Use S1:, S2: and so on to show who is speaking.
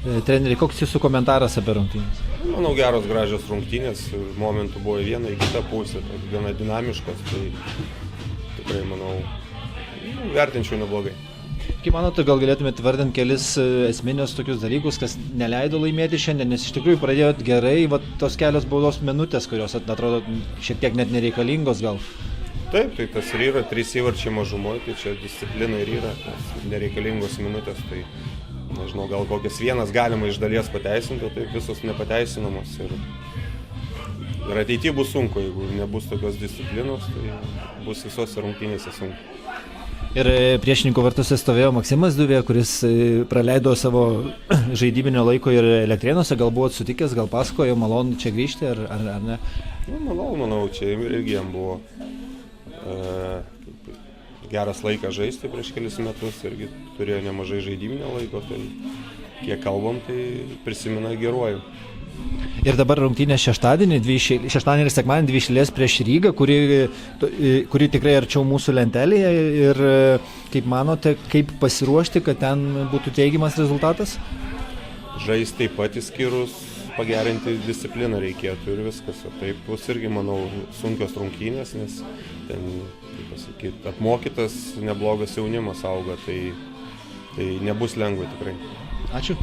S1: Treneri, koks jūsų komentaras apie rungtynės?
S2: Manau, geros, gražios rungtynės, momentų buvo į vieną, į kitą pusę, tai gana dinamiškos, tai tikrai, manau, vertinčiau neblogai.
S1: Kaip manote, gal galėtumėte vardinti kelis esminius tokius dalykus, kas neleido laimėti šiandien, nes iš tikrųjų pradėjot gerai, va, tos kelios baudos minutės, kurios atrodo šiek tiek net nereikalingos gal.
S2: Taip, tai tas ir yra, 3 įvarčiai mažumoje, tai čia disciplina ir yra, nereikalingos minutės, tai nežinau, gal kokias vienas galima iš dalies pateisinti, tai visos nepateisinamos ir ateityje bus sunku, jeigu nebus tokios disciplinos, tai bus visose rungtynėse sunku.
S1: Ir priešininkų vartuose stovėjo Maksimas Duvė, kuris praleido savo žaidybinio laiko ir Elektrėnuose, gal buvot sutikęs, gal pasakojo, malonu čia grįžti ar ne?
S2: Manau, čia irgi jam buvo geras laikas žaisti prieš kelis metus, irgi turėjo nemažai žaidybinio laiko, tai kiek kalbam, tai prisimena geruoju.
S1: Ir dabar rungtynės šeštadienį ir sekmadienį 2 iš eilės prieš Rygą, kuri tikrai arčiau mūsų lentelėje. Ir kaip manote, kaip pasiruošti, kad ten būtų teigiamas rezultatas?
S2: Žaisti taip pat išskyrus pagerinti discipliną reikėtų ir viskas. O taip bus irgi, manau, sunkios rungtynės, nes ten, kaip pasakyti, apmokytas neblogas jaunimas auga, tai nebus lengva tikrai.
S1: Ačiū.